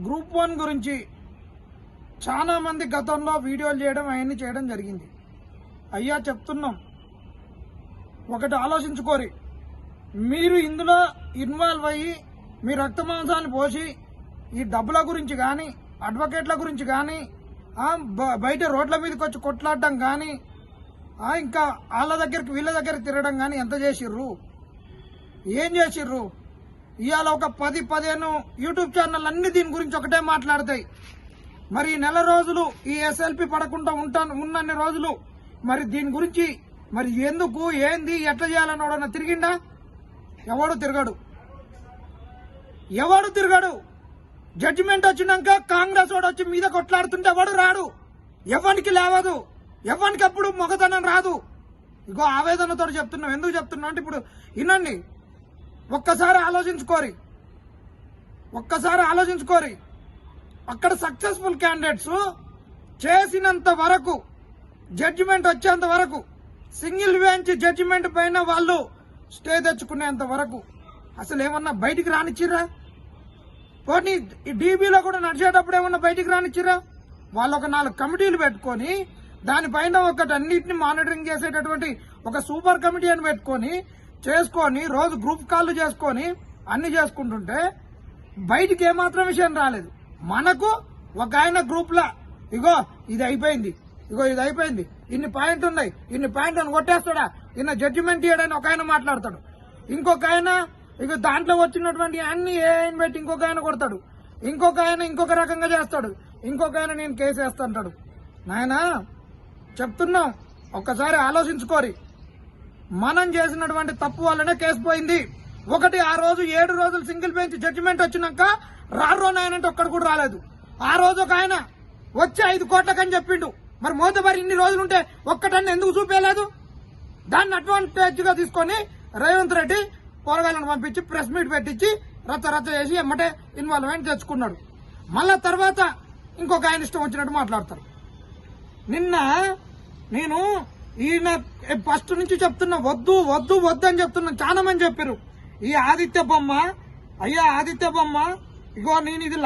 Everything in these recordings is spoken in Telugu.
గ్రూప్ 1 గురించి చాలా మంది గతంలో వీడియోలు చేయడం అవన్నీ చేయడం జరిగింది. అయ్యా చెప్తున్నాం, ఒకటి ఆలోచించుకోరి. మీరు ఇందులో ఇన్వాల్వ్ అయ్యి మీ రక్త మాంసాన్ని పోసి ఈ డబ్బుల గురించి కానీ అడ్వకేట్ల గురించి కానీ బయట రోడ్ల మీదకి వచ్చి కొట్లాడడం కానీ ఇంకా వాళ్ళ దగ్గరికి వీళ్ళ దగ్గరికి తిరగడం కానీ ఎంత చేసిర్రు, ఏం చేసిర్రు? ఇవాళ ఒక 10-15 యూట్యూబ్ ఛానల్ అన్ని దీని గురించి ఒకటే మాట్లాడతాయి. మరి నెల రోజులు ఈ ఎస్ఎల్పి పడకుండా ఉన్నన్ని రోజులు మరి దీని గురించి మరి ఎందుకు ఏంది ఎట్లా చేయాలని ఎవడన్నా తిరిగిండా? ఎవడు తిరగడు. జడ్జిమెంట్ వచ్చినాక కాంగ్రెస్ వాడు వచ్చి మీద కొట్లాడుతుంటే ఎవడు రాడు, ఎవరికి లేవదు, ఎవరికి అప్పుడు మొగతనం రాదు. ఇగో ఆవేదనతో చెప్తున్నాం. ఎందుకు చెప్తున్నా అంటే ఇప్పుడు వినండి, ఒక్కసారి ఆలోచించుకోరి. అక్కడ సక్సెస్ఫుల్ క్యాండిడేట్స్ చేసినంత వరకు జడ్జిమెంట్ వచ్చేంత వరకు సింగిల్ బెంచ్ జడ్జిమెంట్ పైన వాళ్ళు స్టే తెచ్చుకునేంత వరకు అసలు ఏమన్నా బయటికి రానిచ్చిరా? పోనీ ఈ డీబీలో కూడా నడిచేటప్పుడు ఏమన్నా బయటికి రానిచ్చిరా? వాళ్ళు ఒక 4 కమిటీలు పెట్టుకొని దానిపైన అన్నింటినీ మానిటరింగ్ చేసేటటువంటి ఒక సూపర్ కమిటీ అని చేసుకొని రోజు గ్రూప్ కాల్ చేసుకొని అన్ని చేసుకుంటుంటే బయటికి ఏమాత్రం విషయం రాలేదు. మనకు ఒక ఆయన గ్రూప్ లా ఇది అయిపోయింది, ఇన్ని పాయింట్ ఉన్నాయి, ఇన్ని పాయింట్ అని కొట్టేస్తాడా, ఇన్న జడ్జిమెంట్ ఇయ్యడని ఒక ఆయన మాట్లాడతాడు. ఇంకొక ఆయన దాంట్లో వచ్చినటువంటి అన్ని ఏం పెట్టి ఇంకొక ఆయన కొడతాడు. ఇంకొక ఆయన ఇంకొక రకంగా చేస్తాడు. ఇంకొక ఆయన నేను కేసు వేస్తాంటాడు. నాయనా చెప్తున్నాం, ఒక్కసారి ఆలోచించుకోరి. మనం చేసినటువంటి తప్పు వల్లనే కేసు పోయింది. ఒకటి, ఆ రోజు 7 రోజులు సింగిల్ బెంచ్ జడ్జిమెంట్ వచ్చినాక రారోనాయనంటే ఒక్కడు కూడా రాలేదు. ఆ రోజు ఒక ఆయన వచ్చి 5 కోట్లకని చెప్పిండు. మరి మోతబారి ఇన్ని రోజులుంటే ఒక్కటన్నా ఎందుకు చూపేయలేదు? దాన్ని అడ్వాంటేజ్ గా తీసుకొని రేవంత్ రెడ్డి పోరగాళ్ళను పంపించి ప్రెస్ మీట్ పెట్టించి రచ్చ చేసి ఎమ్మటే ఇన్వాల్వ్మెంట్ తెచ్చుకున్నాడు. మళ్ళా తర్వాత ఇంకొక ఆయన ఇష్టం వచ్చినట్టు మాట్లాడతారు. నిన్న నేను ఈయన ఫస్ట్ నుంచి చెప్తున్నా, వద్దు అని చెప్తున్నా. చాలా మంది చెప్పారు ఈ ఆదిత్య బొమ్మ, ఇగో నేను ఇది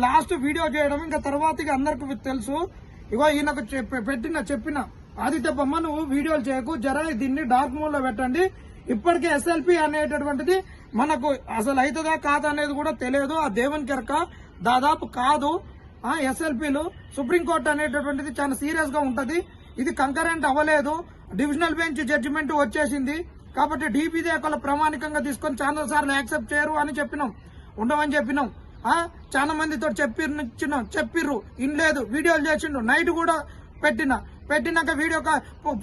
లాస్ట్ వీడియో చేయడం. ఇంకా తర్వాత అందరికి తెలుసు. ఇగో ఈయనకు చెప్పిన ఆదిత్య బొమ్మ, నువ్వు వీడియోలు చేయకు, దీన్ని డార్క్ మోడ్ లో పెట్టండి. ఇప్పటికే ఎస్ఎల్పి అనేటటువంటిది మనకు అసలు అవుతుందా కాదా అనేది కూడా తెలియదు. ఆ దేవుని కెరక దాదాపు కాదు. ఎస్ఎల్పీలు సుప్రీంకోర్టు అనేటటువంటిది చాలా సీరియస్ గా ఉంటది. ఇది కంకరెంట్ అవ్వలేదు, డివిజనల్ బెంచ్ జడ్జిమెంట్ వచ్చేసింది. కాబట్టి డీపీదే ఒకళ్ళ ప్రామాణికంగా తీసుకొని చాలా సార్లు యాక్సెప్ట్ చేయరు అని ఉండవని చెప్పినాం. చాలా మందితో చెప్పిర్రు, ఇన్లేదు. వీడియోలు చేసిండు, నైట్ కూడా పెట్టినాక వీడియో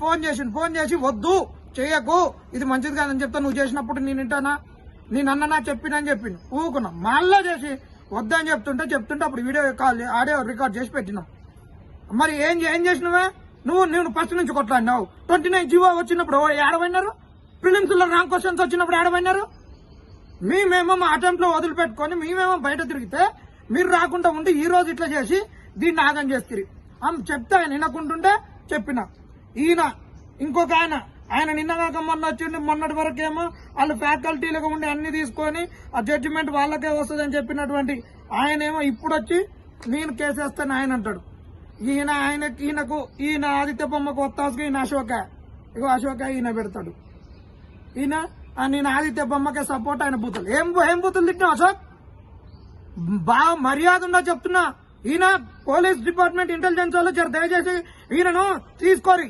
ఫోన్ చేసి వద్దు చెయ్యకు, ఇది మంచిది కాదని చెప్తా, నువ్వు చేసినప్పుడు నేను వింటానా, నేనన్నా చెప్పిందని చెప్పిండు. ఊకున్నాం. మళ్ళా చేసి వద్దని చెప్తుంటే అప్పుడు వీడియో కాల్ ఆడియో రికార్డ్ చేసి పెట్టినాం. మరి ఏం చేసినవే నువ్వు ఫస్ట్ నుంచి కొట్లాడినావు. 29 జీవో వచ్చినప్పుడు ఏడవైనారు, ప్రిలిమ్స్ లో రాంగ్ క్వశ్చన్స్ వచ్చినప్పుడు ఏడవైనారు. మేమేమో మా అటెంప్ట్ లో వదిలిపెట్టుకొని మేమేమో బయట తిరిగితే మీరు రాకుండా ఉండి ఈ రోజు ఇట్లా చేసి దీన్ని ఆగం చేస్తారు. చెప్తే ఆయన వినకుంటుంటే చెప్పిన. ఈయన ఇంకొక ఆయన నిన్నగాక మొన్న వచ్చింది. మొన్నటి వరకేమో వాళ్ళు ఫ్యాకల్టీలుగా ఉండి అన్ని తీసుకొని ఆ జడ్జిమెంట్ వాళ్ళకే వస్తుందని చెప్పినటువంటి ఆయనేమో ఇప్పుడు వచ్చి నేను కేసేస్తాను ఆయన అంటాడు. ఈయన ఆదిత్య బొమ్మకు ఒత్తాసుగా ఈయన అశోక ఈయన పెడతాడు. నేను ఆదిత్య బొమ్మకే సపోర్ట్, ఆయన బూతులు ఏం బూతులు తిట్టినా అశోక్? బాగా మర్యాద ఉందా చెప్తున్నా. ఈయన పోలీస్ డిపార్ట్మెంట్ ఇంటెలిజెన్స్ వాళ్ళు దయచేసి ఈయనను తీసుకోరి,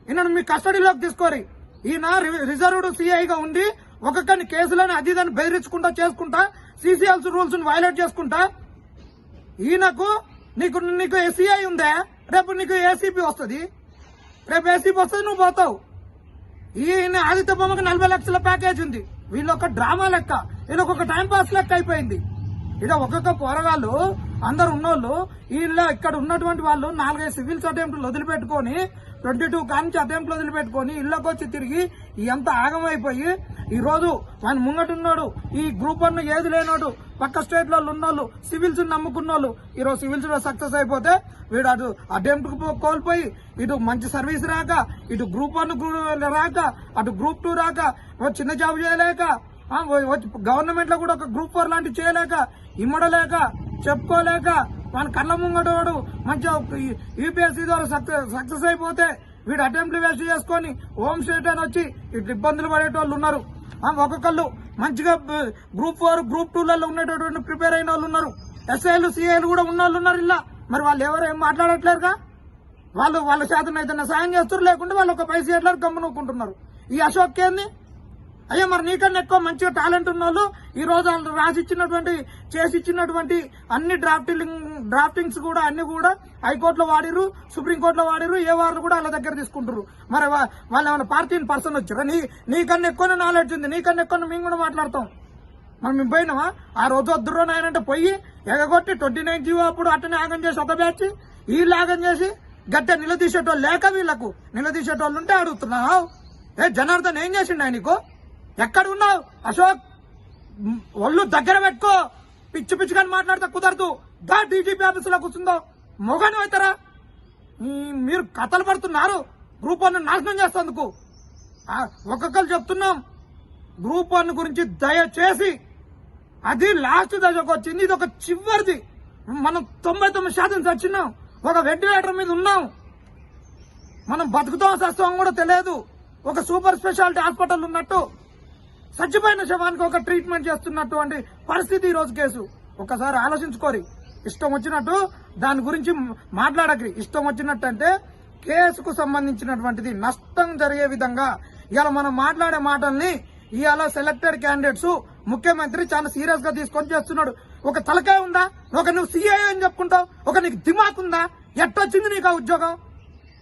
ఈయనను మీ కస్టడీలోకి తీసుకోరి. ఈయన రిజర్వ్డ్ సిఐగా ఉండి ఒక్కొక్కరిని కేసులని అది దాన్ని బెదిరించుకుంటా చేసుకుంటా సిసిఎల్స్ రూల్స్ వైలేట్ చేసుకుంటా ఈయనకు నీకు ఎస్సీఐ ఉందా? రేపు నీకు ఏసీపీ వస్తుంది. నువ్వు పోతావు. ఈయన ఆదిత్య బొమ్మకి 40 లక్షల ప్యాకేజ్ ఉంది. వీళ్ళొక డ్రామా లెక్క, వీళ్ళొక టైం పాస్ లెక్క అయిపోయింది. ఇక ఒక్కొక్క పోరగాళ్ళు అందరు ఉన్నోళ్ళు వీళ్ళ ఇక్కడ ఉన్నటువంటి వాళ్ళు 4-5 సివిల్స్ అటెంప్ట్లు వదిలిపెట్టుకొని 22 కానించి అటెంప్ట్లు వదిలిపెట్టుకొని ఇళ్లకు వచ్చి తిరిగి ఎంత ఆగమైపోయి ఈ రోజు ఆయన ముంగటున్నాడు. ఈ గ్రూప్ 1 ఏది లేనోడు పక్క స్టేట్ లో ఉన్నోళ్ళు సివిల్స్ నమ్ముకున్నోళ్ళు ఈ రోజు సివిల్స్ లో సక్సెస్ అయిపోతే వీడు అటు అటెంప్ట్ కోల్పోయి ఇటు మంచి సర్వీస్ రాక, ఇటు గ్రూప్ 1 రాక, అటు గ్రూప్ 2 రాక, చిన్న జాబ్ చేయలేక, గవర్నమెంట్ లో కూడా ఒక గ్రూప్ 4 లాంటివి చేయలేక, ఇమ్మడలేక చెప్పుకోలేక మన కళ్ళ ముంగటోడు మంచిగా యూపీఎస్సీ ద్వారా సక్సెస్ అయిపోతే వీడు అటెంప్ట్లు వేస్ట్ చేసుకొని హోమ్ స్టేట్ అని వచ్చి ఇట్లా ఇబ్బందులు పడేటోళ్ళు ఉన్నారు. ఒక్కొక్కళ్ళు మంచిగా గ్రూప్ 4 గ్రూప్ 2లలో ఉండేటటువంటి ప్రిపేర్ అయిన వాళ్ళు ఉన్నారు. ఎస్ఐలు సిఐలు కూడా ఉన్న వాళ్ళు ఉన్నారు. ఇలా మరి వాళ్ళు ఎవరు ఏం మాట్లాడట్లేరుగా. వాళ్ళ శాతం ఏదైనా సాయం చేస్తారు, లేకుంటే వాళ్ళు ఒక పైసా ఎట్లా గమ్మునుకుంటున్నారు. ఈ అశోక్ ఏంది అయ్యా, మరి నీకన్నా ఎక్కువ మంచిగా టాలెంట్ ఉన్న వాళ్ళు ఈ రోజు వాళ్ళు రాసిచ్చినటువంటి చేసిచ్చినటువంటి అన్ని డ్రాఫ్టింగ్స్ కూడా అన్ని కూడా హైకోర్టులో వాడిరు, సుప్రీంకోర్టులో వాడిరు, ఏ వారు కూడా వాళ్ళ దగ్గర తీసుకుంటారు. మరి వాళ్ళు ఏమైనా పార్టీ పర్సన్ వచ్చారా? నీకన్నా ఎక్కువ నాలెడ్జ్ ఉంది, నీకన్నా ఎక్కువ మేము కూడా మాట్లాడతాం. మనం మేము పోయినామా? ఆ రోజు వద్దురో నాయనంటే పోయి ఎగగొట్టి 29 జీవో అప్పుడు అట్టనే ఆగం చేసి ఒక బ్యాచ్ వీళ్ళు ఆగం చేసి గట్ట నిలదీసేటోళ్ళు లేక వీళ్ళకు నిలదీసేటోళ్ళు ఉంటే అడుగుతున్నావు. జనార్దన్ ఏం చేసిండు ఆయనకు? ఎక్కడ ఉన్నావు అశోక్? ఒళ్ళు దగ్గర పెట్టుకో. పిచ్చి పిచ్చిగా మాట్లాడితే కుదరదు. దా డీజీపీ ఆఫీసులో కూర్చుందో మొగను అవుతారా? మీరు కథలు పడుతున్నారు గ్రూప్ 1 నాశనం చేస్తేందుకు. ఒక్కొక్కరు చెప్తున్నాం గ్రూప్ 1 గురించి దయచేసి, అది లాస్ట్ దశకు వచ్చింది, ఇది ఒక చివరిది. మనం 99% చచ్చినాం, ఒక వెంటిలేటర్ మీద ఉన్నాం. మనం బతుకుతాం సస్తాం కూడా తెలియదు. ఒక సూపర్ స్పెషాలిటీ హాస్పిటల్ ఉన్నట్టు చచ్చిపోయిన శవానికి ఒక ట్రీట్మెంట్ చేస్తున్నటువంటి పరిస్థితి ఈ రోజు కేసు. ఒకసారి ఆలోచించుకోరి. ఇష్టం వచ్చినట్టు దాని గురించి మాట్లాడకరి. ఇష్టం వచ్చినట్టు అంటే కేసుకు సంబంధించినటువంటిది నష్టం జరిగే విధంగా ఇవాళ మనం మాట్లాడే మాటల్ని ఇవాళ సెలెక్టెడ్ క్యాండిడేట్స్ ముఖ్యమంత్రి చాలా సీరియస్ గా తీసుకొని చేస్తున్నాడు. ఒక తలకాయ ఉందా? ఒక నువ్వు సీఐ అని చెప్పుకుంటావు, ఒక నీకు దిమాక్ ఉందా? ఎట్టొచ్చింది నీకు ఆ ఉద్యోగం?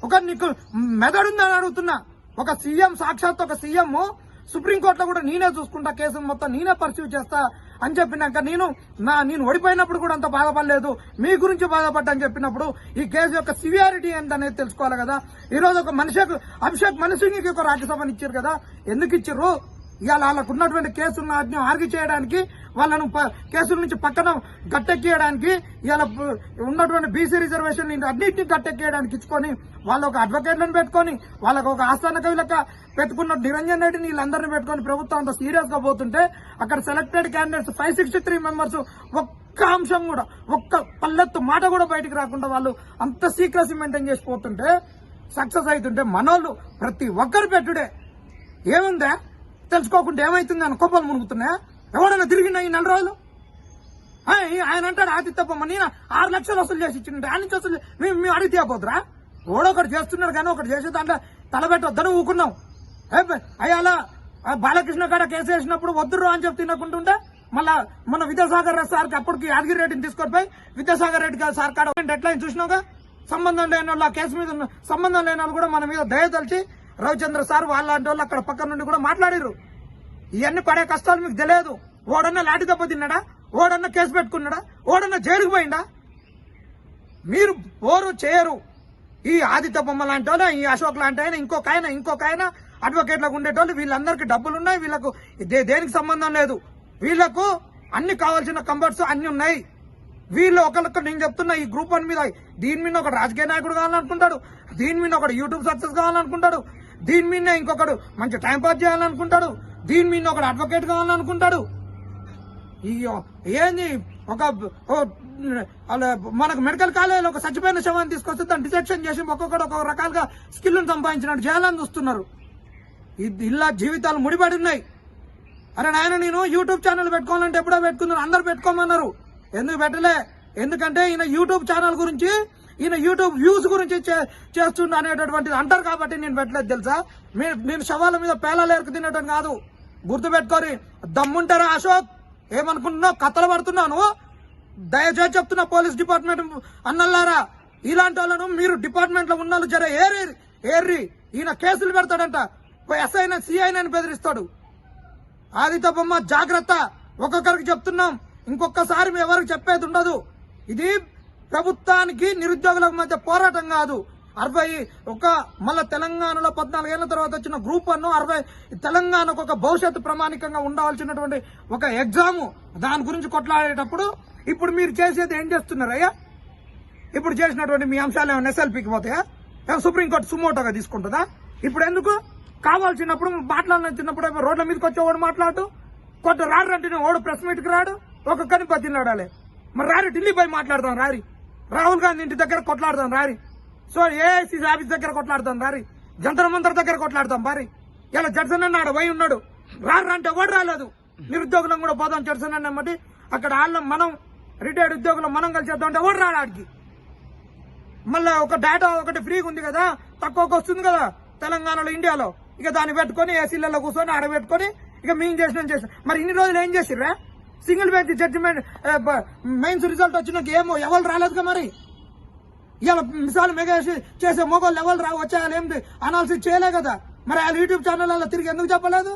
ఒక నీకు మెదడుందని అడుగుతున్నా. ఒక సీఎం, సాక్షాత్ ఒక సీఎం సుప్రీంకోర్టులో కూడా నేనే చూసుకుంటా, కేసు మొత్తం నేనే పర్సీవ్ చేస్తా అని చెప్పినాక నేను ఓడిపోయినప్పుడు కూడా అంత బాధపడలేదు, మీ గురించి బాధపడ్డా అని చెప్పినప్పుడు ఈ కేసు యొక్క సివియారిటీ ఏంటనేది తెలుసుకోవాలి కదా. ఈ రోజు ఒక అభిషేక్ మను సింగ్కి ఒక రాజ్యసభని ఇచ్చారు కదా. ఎందుకు ఇచ్చారు? ఇవాళ వాళ్ళకు ఉన్నటువంటి కేసులను ఆర్గ్యూ చేయడానికి, వాళ్ళను కేసుల నుంచి పక్కన గట్టెక్కియడానికి, ఇవాళ ఉన్నటువంటి బీసీ రిజర్వేషన్ అన్నింటినీ గట్టెక్కియడానికి ఇచ్చుకొని వాళ్ళ ఒక అడ్వకేట్లను పెట్టుకొని వాళ్ళకు ఒక ఆస్థాన కవిలక పెట్టుకున్న నిరంజన్ రెడ్డిని వీళ్ళందరినీ పెట్టుకొని ప్రభుత్వం అంత సీరియస్ గా పోతుంటే అక్కడ సెలెక్టెడ్ క్యాండిడేట్స్ 563 మెంబర్స్ ఒక్క అంశం కూడా, ఒక్క పల్లెత్తు మాట కూడా బయటకు రాకుండా వాళ్ళు అంత సీక్రసీ మెయింటైన్ చేసి పోతుంటే సక్సెస్ అవుతుంటే మనోళ్ళు ప్రతి ఒక్కరు పెట్టుడే ఏముందా తెలుసుకోకుండా ఏమైతుంది అని కోపాలు మునుగుతున్నాయా? ఎవడైనా తిరిగినా ఈ 4 రోజులు? ఆయన అంటాడు ఆదిత్యప్పమ్మ నేను 6 లక్షలు వసూలు చేసి ఇచ్చిండే, ఆయన నుంచి వసూలు మేము అడిగితే పోతురా? ఒకటి చేస్తున్నాడు కానీ ఒకటి చేసే దాంట్లో తలబెట్టొద్దని ఊకున్నాం. అయ్యాలా బాలకృష్ణ కాడ కేసు వేసినప్పుడు వద్దురు అని చెప్పి తినకుంటుంటే మళ్ళా మన విద్యాసాగర్ రెడ్డి సార్కి అప్పటికి యాదగిరి రెడ్డిని తీసుకొని పోయి విద్యాసాగర్ రెడ్డి గారు సార్ కాడ డెడ్లైన్ చూసినావుగా. సంబంధం లేని వాళ్ళు, ఆ కేసు మీద సంబంధం లేని వాళ్ళు కూడా మన మీద దయ తలిచి రవిచంద్ర సార్ వాళ్ళంటి వాళ్ళు అక్కడ పక్క నుండి కూడా మాట్లాడారు. ఇవన్నీ పడే కష్టాలు మీకు తెలియదు. ఓడన్నా లాఠీ దెబ్బ తిన్నాడా? ఓడన్నా కేసు పెట్టుకున్నాడా? ఓడన్నా జైలుకు పోయిందా? మీరు ఓరు చేయరు. ఈ ఆదిత్య బొమ్మ లాంటి వాళ్ళు, ఈ అశోక్ లాంటి ఆయన, ఇంకొక ఆయన అడ్వకేట్లకు ఉండేటోళ్ళు, వీళ్ళందరికీ డబ్బులు ఉన్నాయి, వీళ్ళకు దేనికి సంబంధం లేదు. వీళ్లకు అన్ని కావాల్సిన కంఫర్ట్స్ అన్ని ఉన్నాయి. వీళ్ళు ఒకరికి నేను చెప్తున్నా ఈ గ్రూప్ 1 మీద, దీని మీద ఒక రాజకీయ నాయకుడు కావాలనుకుంటాడు, దీని మీద ఒకడు యూట్యూబ్ సక్సెస్ కావాలనుకుంటాడు, దీని మీద ఇంకొకడు మంచి టైం పాస్ చేయాలనుకుంటాడు, దీని మీద ఒకడు అడ్వకేట్ కావాలనుకుంటాడు. ఏంది ఒక మనకు మెడికల్ కాలేజీలో ఒక చచ్చిపోయిన శవాన్ని తీసుకొస్తే దాన్ని డిసెక్షన్ చేసి ఒక్కొక్కడు ఒక్కొక్క రకాలుగా స్కిల్ను సంపాదించినట్టు చేయాలని చూస్తున్నారు. ఇలా జీవితాలు ముడిపడి ఉన్నాయి. అరే నాయన నేను యూట్యూబ్ ఛానల్ పెట్టుకోవాలంటే ఎప్పుడో పెట్టుకున్నాను, అందరు పెట్టుకోమన్నారు. ఎందుకు పెట్టలే? ఎందుకంటే ఈయన యూట్యూబ్ ఛానల్ గురించి, ఈయన యూట్యూబ్ వ్యూస్ గురించి చేస్తుండ అనేటటువంటిది అంటారు కాబట్టి నేను పెట్టలేదు తెలుసా. నేను శవాల మీద పేలాలు ఎరుకు తినటం కాదు, గుర్తుపెట్టుకోరి. దమ్ముంటారా అశోక్? ఏమనుకుంటున్నావు? కథలు పడుతున్నాను. దయచేసి చెప్తున్నా పోలీస్ డిపార్ట్మెంట్ అన్నల్లారా, ఇలాంటి వాళ్ళను మీరు డిపార్ట్మెంట్ లో ఉన్న జర ఏర్రి. ఈయన కేసులు పెడతాడంట, ఎస్ఐన సిఐనని బెదిరిస్తాడు. ఆదిత్య బొమ్మ జాగ్రత్త. ఒక్కొక్కరికి చెప్తున్నాం, ఇంకొకసారి ఎవరికి చెప్పేది ఉండదు. ఇది ప్రభుత్వానికి నిరుద్యోగుల మధ్య పోరాటం కాదు. మళ్ళా తెలంగాణలో 14 ఏళ్ల తర్వాత వచ్చిన గ్రూప్ 1 తెలంగాణకు ఒక భవిష్యత్తు ప్రామాణికంగా ఉండవలసినటువంటి ఒక ఎగ్జామ్. దాని గురించి కొట్లాడేటప్పుడు ఇప్పుడు మీరు చేసేది ఏం చేస్తున్నారయ్యా? ఇప్పుడు చేసినటువంటి మీ అంశాలు ఏమైనా ఎస్ఎల్పీకి పోతాయా? సుప్రీంకోర్టు సుమోటోగా తీసుకుంటుందా? ఇప్పుడు ఎందుకు కావాల్సినప్పుడు మాట్లాడినప్పుడు రోడ్ల మీదకి వచ్చి ఓడు మాట్లాడు, కొట్ట రాడంటే ఓడు ప్రెస్ మీట్కి రాడు, ఒక్కొక్కరిని బతిలాడాలి. మరి రారి ఢిల్లీ పోయి మాట్లాడదాం రారి, రాహుల్ గాంధీ ఇంటి దగ్గర కొట్లాడదాం రారి, సో ఏఐసిసి ఆఫీస్ దగ్గర కొట్లాడదాం రారి, జంతర్ మంతర్ దగ్గర కొట్లాడతాం బారి. ఇలా జడ్సన్ అన్నాడు పోయి ఉన్నాడు, రారంటే ఎవరు రాలేదు. నిరుద్యోగులం కూడా పోదాం జడ్సన్ అన్నమాట. అక్కడ వాళ్ళం మనం రిటైర్డ్ ఉద్యోగులు మనం కలిసి చేద్దాం అంటే ఎవరు రాడు ఆడికి. మళ్ళీ ఒక డేటా ఒకటి ఫ్రీగా ఉంది కదా, తక్కువకి వస్తుంది కదా తెలంగాణలో ఇండియాలో, ఇక దాన్ని పెట్టుకొని ఏసీలలో కూర్చొని ఆడబెట్టుకొని ఇక మేము చేసిన మరి ఇన్ని రోజులు ఏం చేసిర్రా? Single bench judgement mains result వచ్చినాక ఏమో ఎవరు రాలేదుగా. మరి ఇలా మిసాలు మెగేసి చేసే మొగోళ్ళు ఎవరు వచ్చాయాలి ఏంటి అనాలిసిస్ చేయలే కదా. మరి వాళ్ళు యూట్యూబ్ ఛానళ్ళలో తిరిగి ఎందుకు చెప్పలేదు?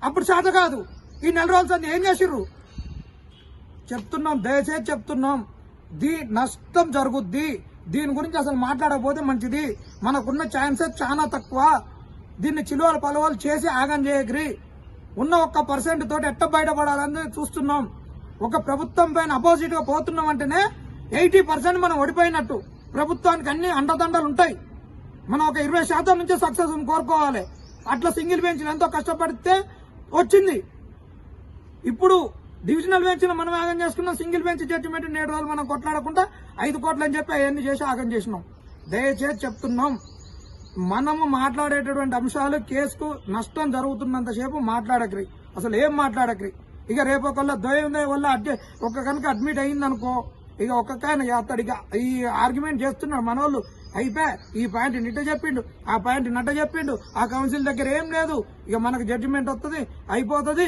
అప్పుడు చేత కాదు. ఈ నెల రోజులు ఏం చేసిర్రు చెప్తున్నాం, దయచేసి చెప్తున్నాం. నష్టం జరుగుద్ది. దీని గురించి అసలు మాట్లాడకపోతే మంచిది. మనకున్న ఛాన్సెస్ చాలా తక్కువ. దీన్ని చిలువలు పలువలు చేసి ఆగం చేయగరి. ఉన్న 1% తోటి ఎట్ట బయటపడాలని చూస్తున్నాం. ఒక ప్రభుత్వం పైన అపోజిట్ గా పోతున్నాం అంటేనే 80% మనం ఓడిపోయినట్టు. ప్రభుత్వానికి అన్ని అండదండలు ఉంటాయి. మనం ఒక 20% నుంచే సక్సెస్ కోరుకోవాలి. అట్లా సింగిల్ బెంచ్ ఎంతో కష్టపడితే వచ్చింది. ఇప్పుడు డివిజనల్ బెంచ్ లో మనం ఆగం చేసుకున్నాం. సింగిల్ బెంచ్ జడ్జిమెంట్ 7 రోజులు మనం కొట్లాడకుండా 5 కోట్లు అని చెప్పి అవన్నీ చేసి ఆగం చేసినాం. దయచేసి చెప్తున్నాం, మనము మాట్లాడేటటువంటి అంశాలు కేసుకు నష్టం జరుగుతున్నంతసేపు మాట్లాడకరి. అసలు ఏం మాట్లాడకరి. ఇక రేపు ఒకళ్ళ ద్వయం వల్ల ఒక కనుక అడ్మిట్ అయ్యిందనుకో, ఇక ఒక్కొక్కఆయన చేస్తాడు. ఇక ఈ ఆర్గ్యుమెంట్ చేస్తున్నాడు మనోళ్ళు. అయిపోయా, ఈ పాయింట్ నిట్ట చెప్పిండు, ఆ పాయింట్ నట్ట చెప్పిండు, ఆ కౌన్సిల్ దగ్గర ఏం లేదు. ఇక మనకు జడ్జిమెంట్ వస్తుంది, అయిపోతుంది.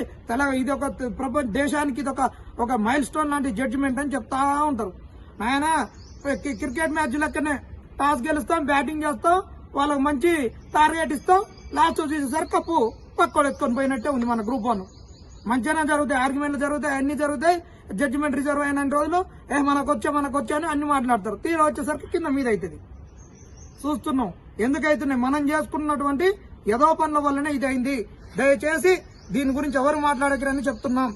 ఇది ఒక ప్రపంచ దేశానికి ఇది ఒక మైల్ స్టోన్ లాంటి జడ్జిమెంట్ అని చెప్తా ఉంటారు. ఆయన క్రికెట్ మ్యాచ్ లెక్కనే టాస్ గెలుస్తాం, బ్యాటింగ్ చేస్తాం, వాళ్ళకి మంచి టార్గెట్ ఇస్తాం, లాస్ట్ చూసేసరికి కప్పు పక్కోడు ఎత్తుకొని పోయినట్టే ఉంది మన గ్రూప్ 1. మంచిగానే జరుగుతాయి, ఆర్గ్యుమెంట్లు జరుగుతాయి, అన్ని జరుగుతాయి. జడ్జిమెంట్ రిజర్వ్ అయిన రోజులు మనకొచ్చా అని అన్ని మాట్లాడతారు. తీరా వచ్చేసరికి కింద మీద అవుతుంది. చూస్తున్నాం ఎందుకైతున్నాయి. మనం చేసుకున్నటువంటి ఏదో పనుల వల్లనే ఇది అయింది. దయచేసి దీని గురించి ఎవరు మాట్లాడకరని చెప్తున్నాం.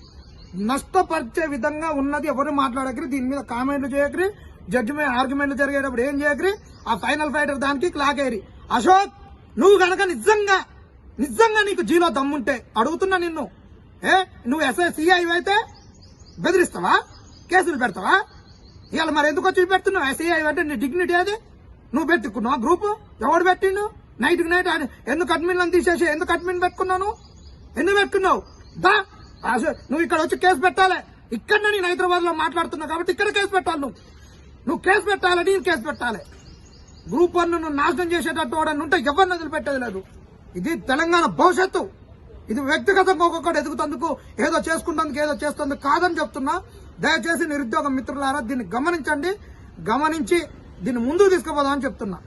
నష్టపరిచే విధంగా ఉన్నది ఎవరు మాట్లాడకరి. దీని మీద కామెంట్లు చేయకరి. జడ్జిమెంట్ ఆర్గ్యుమెంట్లు జరిగేటప్పుడు ఏం చేయకరి. ఆ ఫైనల్ ఫైటర్ దానికి క్లాక్ అయ్యి. అశోక్, నువ్వు గనక నిజంగా నీకు జీలో దమ్ముంటే అడుగుతున్నా నిన్ను, నువ్వు సిఐ అయితే బెదిరిస్తావా? కేసులు పెడతావా? ఇవాళ మరి ఎందుకు వచ్చి పెడుతున్నావు? సిఐ అంటే నీ డిగ్నిటీ అది. నువ్వు పెట్టుకున్నావు గ్రూప్, ఎవడు పెట్టిండు? నైట్ ఎందుకు అడ్మిన్ తీసేసి ఎందుకు అడ్మిన్ పెట్టుకున్నావు? ఎందుకు పెట్టుకున్నావు? నువ్వు ఇక్కడ వచ్చి కేసు పెట్టాలి. ఇక్కడ నేను హైదరాబాద్ లో మాట్లాడుతున్నా కాబట్టి ఇక్కడ కేసు పెట్టాలి. నువ్వు కేసు పెట్టాలి, నేను కేసు పెట్టాలి. గ్రూప్ 1 నువ్వు నాశనం చేసేటట్టు వాడని ఉంటే ఎవరిని వదిలిపెట్టేది లేదు. ఇది తెలంగాణ భవిష్యత్తు. ఇది వ్యక్తిగతంగా ఒక్కొక్కటి ఎదుగుతందుకు, ఏదో చేసుకుంటందుకు, ఏదో చేస్తుందుకు కాదని చెప్తున్నా. దయచేసి నిరుద్యోగ మిత్రులారా దీన్ని గమనించండి. గమనించి దీన్ని ముందుకు తీసుకుపోదామని చెప్తున్నా.